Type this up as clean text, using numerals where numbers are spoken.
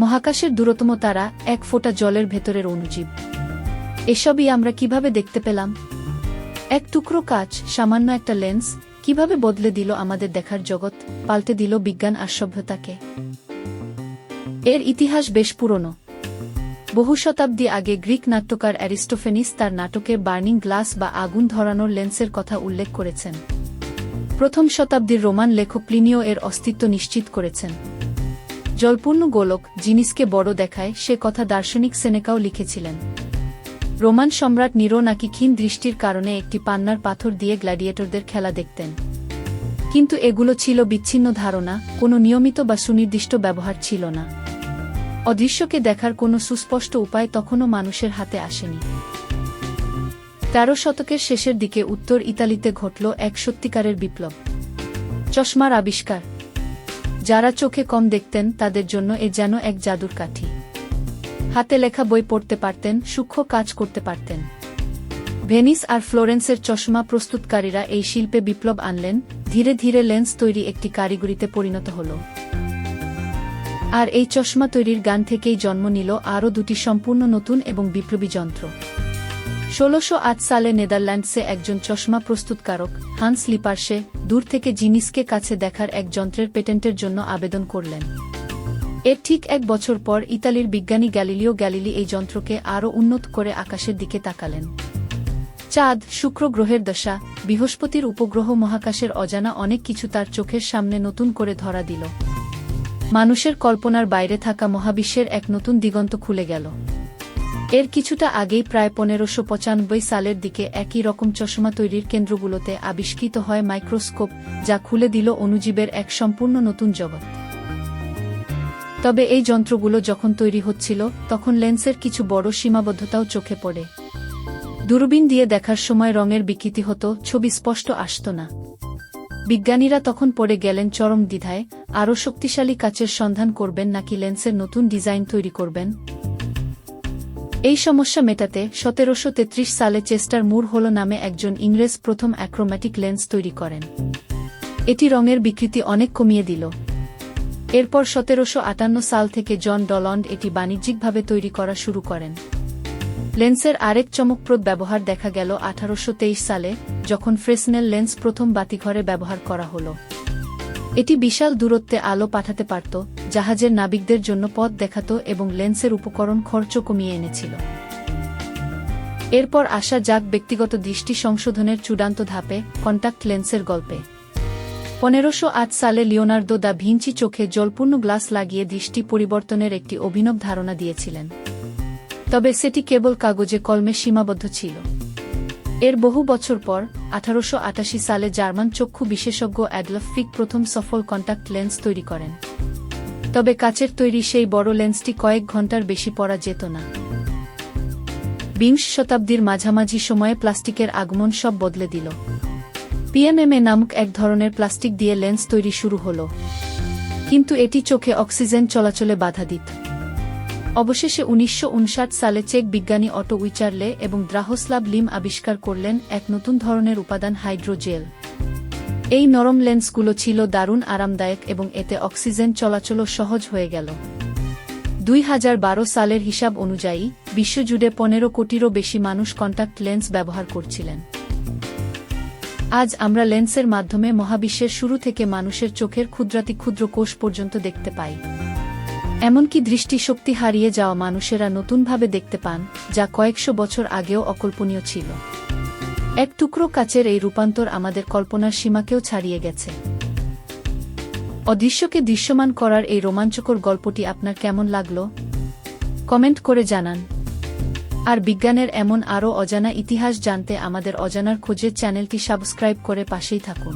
মহাকাশের দূরতম তারা, এক ফোঁটা জলের ভেতরের অণুজীব। এসবই আমরা কিভাবে দেখতে পেলাম? এক টুকরো কাচ, সামান্য একটা লেন্স, কিভাবে বদলে দিল আমাদের দেখার জগৎ, পাল্টে দিল বিজ্ঞান আর সভ্যতাকে। এর ইতিহাস বেশ পুরনো। বহু শতাব্দী আগে গ্রিক নাট্যকার অ্যারিস্টোফেনিস তার নাটকে বার্নিং গ্লাস বা আগুন ধরানোর লেন্সের কথা উল্লেখ করেছেন। প্রথম শতাব্দীর রোমান লেখক প্লিনিও এর অস্তিত্ব নিশ্চিত করেছেন। জলপূর্ণ গোলক জিনিসকে বড় দেখায়, সে কথা দার্শনিক সেনেকাও লিখেছিলেন। রোমান সম্রাট নিরো নাকি ক্ষীণ দৃষ্টির কারণে একটি পান্নার পাথর দিয়ে গ্ল্যাডিয়েটরদের খেলা দেখতেন। কিন্তু এগুলো ছিল বিচ্ছিন্ন ধারণা, কোনো নিয়মিত বা সুনির্দিষ্ট ব্যবহার ছিল না। অদৃশ্যকে দেখার কোনো সুস্পষ্ট উপায় তখনও মানুষের হাতে আসেনি। ১৩ শতকের শেষের দিকে উত্তর ইতালিতে ঘটল এক সত্যিকারের বিপ্লব। চশমার আবিষ্কার। যারা চোখে কম দেখতেন তাদের জন্য এ যেন এক জাদুর কাঠি। হাতে লেখা বই পড়তে পারতেন, সূক্ষ্ম কাজ করতে পারতেন। ভেনিস আর ফ্লোরেন্সের চশমা প্রস্তুতকারীরা এই শিল্পে বিপ্লব আনলেন। ধীরে ধীরে লেন্স তৈরি একটি কারিগরিতে পরিণত হল। আর এই চশমা তৈরির গান থেকেই জন্ম নিল আরও দুটি সম্পূর্ণ নতুন এবং বিপ্লবী যন্ত্র। ১৬০৮ সালে নেদারল্যান্ডসে একজন চশমা প্রস্তুতকারক, হান্স লিপার্সে, দূর থেকে জিনিসকে কাছে দেখার এক যন্ত্রের পেটেন্টের জন্য আবেদন করলেন। এর ঠিক এক বছর পর ইতালির বিজ্ঞানী গ্যালিলিও গ্যালিলি এই যন্ত্রকে আরও উন্নত করে আকাশের দিকে তাকালেন। চাঁদ, শুক্র গ্রহের দশা, বৃহস্পতির উপগ্রহ, মহাকাশের অজানা অনেক কিছু তার চোখের সামনে নতুন করে ধরা দিল। মানুষের কল্পনার বাইরে থাকা মহাবিশ্বের এক নতুন দিগন্ত খুলে গেল। এর কিছুটা আগেই প্রায় ১৫৯৫ সালের দিকে একই রকম চশমা তৈরির কেন্দ্রগুলোতে আবিষ্কৃত হয় মাইক্রোস্কোপ, যা খুলে দিল অণুজীবের এক সম্পূর্ণ নতুন জগৎ। তবে এই যন্ত্রগুলো যখন তৈরি হচ্ছিল, তখন লেন্সের কিছু বড় সীমাবদ্ধতাও চোখে পড়ে। দূরবীন দিয়ে দেখার সময় রঙের বিকৃতি হতো, ছবি স্পষ্ট আসত না। বিজ্ঞানীরা তখন পড়ে গেলেন চরম দ্বিধায়, আরও শক্তিশালী কাচের সন্ধান করবেন নাকি লেন্সের নতুন ডিজাইন তৈরি করবেন। এই সমস্যা মেটাতে ১৭৩৩ সালে চেস্টার মুর হল নামে একজন ইংরেজ প্রথম অ্যাক্রোম্যাটিক লেন্স তৈরি করেন। এটি রঙের বিকৃতি অনেক কমিয়ে দিল। এরপর ১৭৫৮ সাল থেকে জন ডলন্ড এটি বাণিজ্যিকভাবে তৈরি করা শুরু করেন। লেন্সের আরেক চমকপ্রদ ব্যবহার দেখা গেল ১৮২৩ সালে, যখন ফ্রেসনেল লেন্স প্রথম বাতিঘরে ব্যবহার করা হল। এটি বিশাল দূরত্বে আলো পাঠাতে পারত, জাহাজের নাবিকদের জন্য পথ দেখাত এবং লেন্সের উপকরণ খরচ কমিয়ে এনেছিল। এরপর আসা যাক ব্যক্তিগত দৃষ্টি সংশোধনের চূড়ান্ত ধাপে, কন্টাক্ট লেন্সের গল্পে। ১৫০৮ সালে লিওনার্দো দা ভিঞ্চি চোখে জলপূর্ণ গ্লাস লাগিয়ে দৃষ্টি পরিবর্তনের একটি অভিনব ধারণা দিয়েছিলেন। তবে সেটি কেবল কাগজে কলমে সীমাবদ্ধ ছিল। এর বহু বছর পর ১৮৮৮ সালে জার্মান চক্ষু বিশেষজ্ঞ অ্যাডলফ ফিক প্রথম সফল কন্টাক্ট লেন্স তৈরি করেন। তবে কাচের তৈরি সেই বড় লেন্সটি কয়েক ঘন্টার বেশি পরা যেত না। বিংশ শতাব্দীর মাঝামাঝি সময়ে প্লাস্টিকের আগমন সব বদলে দিল। পিএমএমএ নামক এক ধরনের প্লাস্টিক দিয়ে লেন্স তৈরি শুরু হল, কিন্তু এটি চোখে অক্সিজেন চলাচলে বাধা দিত। অবশেষে ১৯৫৯ সালে চেক বিজ্ঞানী অটো উইচারলে এবং দ্রাহোস্লাভ লিম আবিষ্কার করলেন এক নতুন ধরনের উপাদান, হাইড্রোজেল। এই নরম লেন্সগুলো ছিল দারুণ আরামদায়ক এবং এতে অক্সিজেন চলাচলও সহজ হয়ে গেল। ২০১২ সালের হিসাব অনুযায়ী বিশ্বজুড়ে ১৫ কোটিরও বেশি মানুষ কন্টাক্ট লেন্স ব্যবহার করছিলেন। আজ আমরা লেন্সের মাধ্যমে মহাবিশ্বের শুরু থেকে মানুষের চোখের ক্ষুদ্রাতি ক্ষুদ্র কোষ পর্যন্ত দেখতে পাই। এমনকি দৃষ্টিশক্তি হারিয়ে যাওয়া মানুষেরা নতুনভাবে দেখতে পান, যা কয়েকশো বছর আগেও অকল্পনীয় ছিল। এক টুকরো কাচের এই রূপান্তর আমাদের কল্পনার সীমাকেও ছাড়িয়ে গেছে। অদৃশ্যকে দৃশ্যমান করার এই রোমাঞ্চকর গল্পটি আপনার কেমন লাগলো? কমেন্ট করে জানান। আর বিজ্ঞানের এমন আরও অজানা ইতিহাস জানতে আমাদের অজানার খোঁজের চ্যানেলটি সাবস্ক্রাইব করে পাশেই থাকুন।